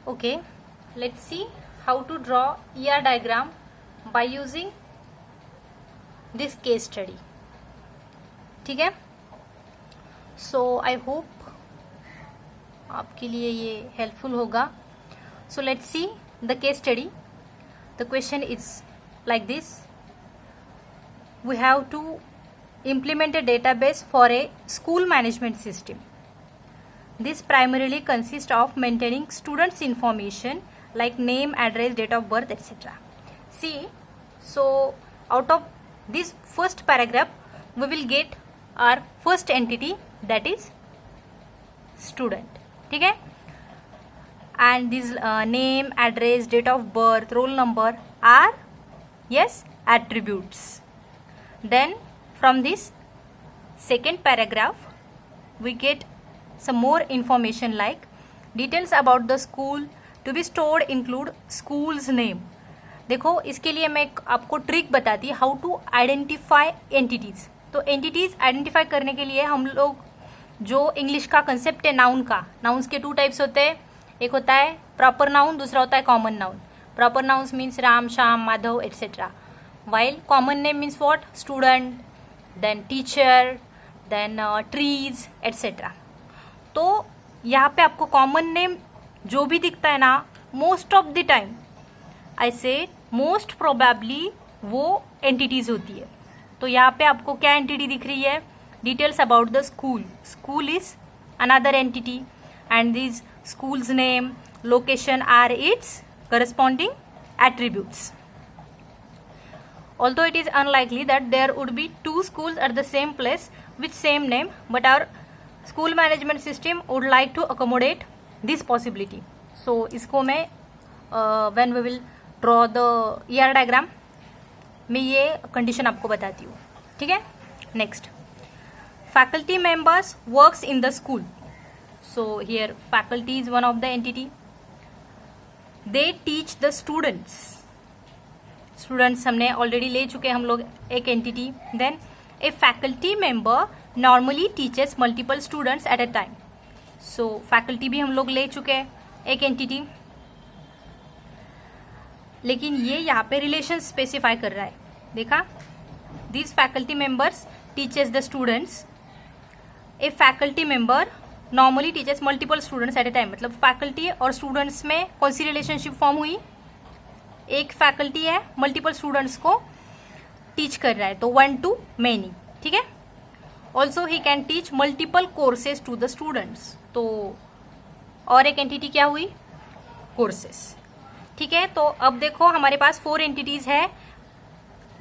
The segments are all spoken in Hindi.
Okay, let's see how to draw ER diagram by using this case study. ठीक है, so I hope आपके लिए ये helpful होगा. So let's see the case study. The question is like this. We have to implement a database for a school management system. This primarily consists of maintaining students' information like name, address, date of birth, etc. See, so out of this first paragraph, we will get our first entity, that is student. ठीक है? And this name, address, date of birth, roll number are, yes, attributes. Then from this second paragraph, we get some more information like details about the school to be stored include school's name. देखो, इसके लिए मैं आपको ट्रिक बताती है, हाउ टू आइडेंटिफाई एंटिटीज. तो एंटिटीज आइडेंटिफाई करने के लिए हम लोग जो इंग्लिश का कंसेप्ट है नाउन का, नाउन्स के टू टाइप्स होते हैं. एक होता है प्रॉपर नाउन, दूसरा होता है common noun. Proper nouns means Ram, Shyam, Madhav etcetera, while common name means what? Student, then teacher, then trees, etc. तो यहाँ पे आपको कॉमन नेम जो भी दिखता है ना, most of the time I से मोस्ट प्रोबेबली वो एंटिटीज होती है. तो यहाँ पे आपको क्या एंटिटी दिख रही है? Details about the school. School is another entity and this school's name, location are its corresponding attributes. Although it is unlikely that there would be two schools at the same place with same name, but our school management system would like to accommodate this possibility. So इसको मैं when we will draw the ER diagram मैं ये condition आपको बताती हूँ. ठीक है? Next, faculty members works in the school. So here faculty is one of the entity. They teach the students. Students हमने ऑलरेडी ले चुके हैं हम लोग एक entity. Then a faculty member normally teachers multiple students at a time. So faculty भी हम लोग ले चुके हैं एक एंटिटी, लेकिन ये यहाँ पे रिलेशन स्पेसिफाई कर रहा है. देखा, this faculty members teachers the students. A faculty member normally teachers multiple students at a time. मतलब फैकल्टी और स्टूडेंट्स में कौन सी रिलेशनशिप फॉर्म हुई? एक फैकल्टी है, मल्टीपल स्टूडेंट्स को टीच कर रहा है, तो वन टू मैनी. ठीक है? Also he can teach multiple courses to the students. तो और एक एंटिटी क्या हुई? कोर्सेज. ठीक है? तो अब देखो हमारे पास 4 एंटिटीज है.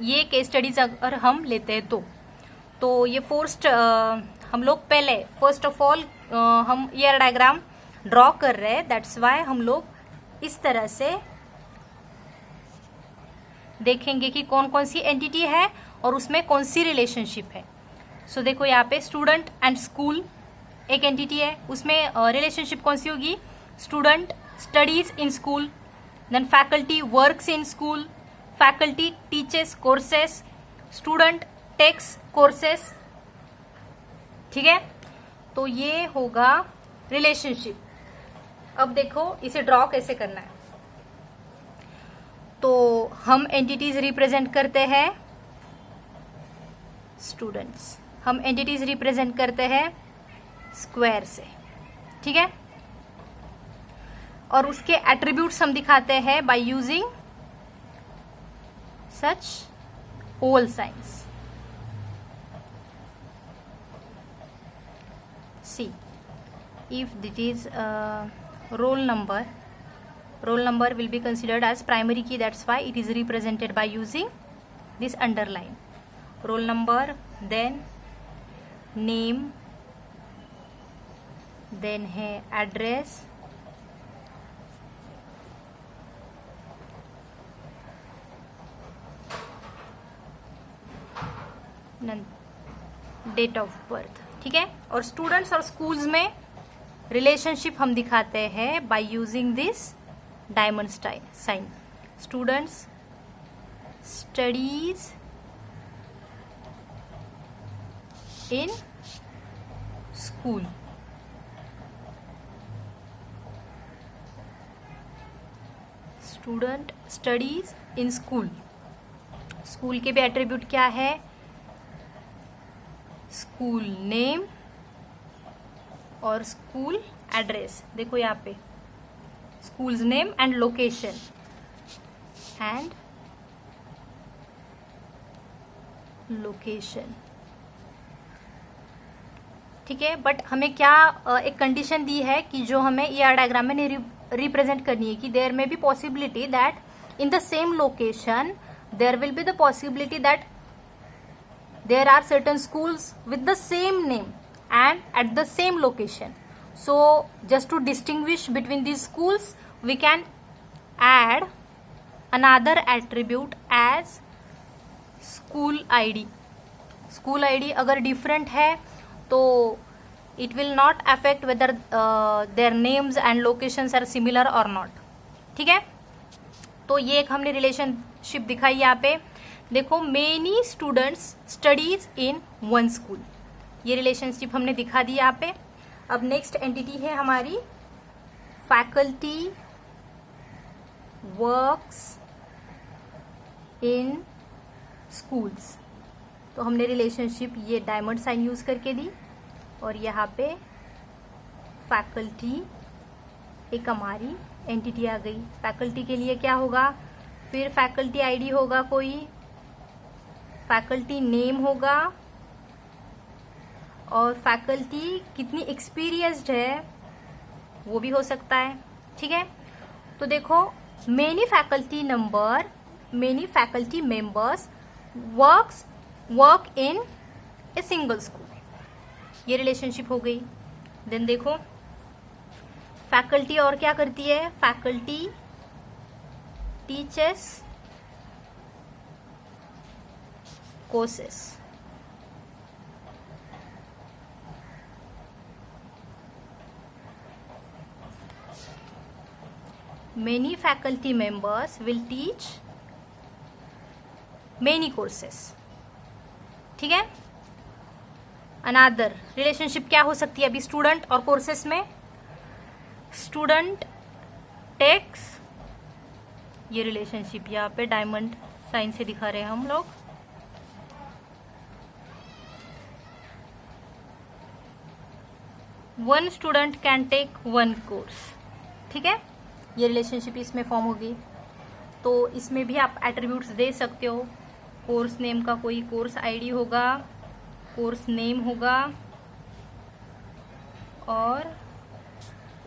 ये केस स्टडीज अगर हम लेते हैं तो ये हम लोग पहले फर्स्ट ऑफ ऑल हम ईयर डायग्राम ड्रॉ कर रहे हैं. दैट्स वाई हम लोग इस तरह से देखेंगे कि कौन कौन सी एंटिटी है और उसमें कौन सी रिलेशनशिप है. सो देखो यहाँ पे स्टूडेंट एंड स्कूल एक एंटिटी है, उसमें रिलेशनशिप कौन सी होगी? Student studies in school, then faculty works in school, faculty teaches courses, student takes courses. ठीक है? तो ये होगा रिलेशनशिप. अब देखो इसे ड्रॉ कैसे करना है. तो हम एंटिटीज रिप्रेजेंट करते हैं स्टूडेंट्स, हम एंटिटीज रिप्रेजेंट करते हैं स्क्वायर से. ठीक है? और उसके एट्रीब्यूट्स हम दिखाते हैं by using such oval signs. See, if this is roll number will be considered as primary key. That's why it is represented by using this underline. Roll number, then name, then है address, डेट ऑफ बर्थ. ठीक है? और स्टूडेंट्स और स्कूल्स में रिलेशनशिप हम दिखाते हैं by using this diamond sign. Students studies in school. Student studies in school, school के भी एट्रीब्यूट क्या है, स्कूल नेम और स्कूल एड्रेस। देखो यहाँ पे school's name and location and location, ठीक है। बट हमें क्या एक कंडीशन दी है कि जो हमें ER डायग्राम में रिप्रेजेंट करनी है कि there may be possibility that in the same location there will be the possibility that there are certain schools with the same name and at the same location. So just to distinguish between these schools we can add another attribute as school ID. School ID अगर different है तो it will not affect whether their names and locations are similar or not. ठीक है, तो ये एक हमने रिलेशनशिप दिखाई यहाँ पे. देखो many students studies in one school, ये रिलेशनशिप हमने दिखा दी यहाँ पे. अब नेक्स्ट एंटिटी है हमारी फैकल्टी वर्क्स इन स्कूल्स. तो हमने रिलेशनशिप ये डायमंड साइन यूज करके दी और यहाँ पे फैकल्टी एक हमारी एंटिटी आ गई. फैकल्टी के लिए क्या होगा, फिर फैकल्टी आईडी होगा, कोई फैकल्टी नेम होगा और फैकल्टी कितनी एक्सपीरियंस्ड है वो भी हो सकता है. ठीक है, तो देखो many faculty members work in a single school, ये रिलेशनशिप हो गई. देन देखो फैकल्टी और क्या करती है, faculty teachers courses. Many faculty members will teach many courses. ठीक है, अनदर रिलेशनशिप क्या हो सकती है अभी स्टूडेंट और कोर्सेस में, स्टूडेंट टेक्स, ये रिलेशनशिप यहाँ पे डायमंड साइन से दिखा रहे हैं हम लोग. One student can take one course. ठीक है, ये रिलेशनशिप इसमें फॉर्म होगी. तो इसमें भी आप एट्रीब्यूट्स दे सकते हो. कोर्स नेम का कोई कोर्स आईडी होगा, कोर्स नेम होगा और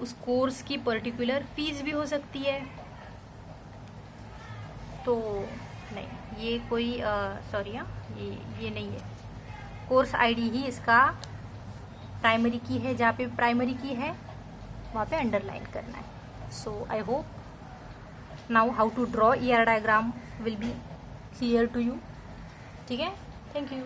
उस कोर्स की पर्टिकुलर फीस भी हो सकती है. तो नहीं, ये कोई सॉरी ये नहीं है. कोर्स आईडी ही इसका प्राइमरी की है, जहाँ पे प्राइमरी की है वहाँ पे अंडरलाइन करना है. So I hope now how to draw ER diagram will be clear to you. ठीक है, thank you.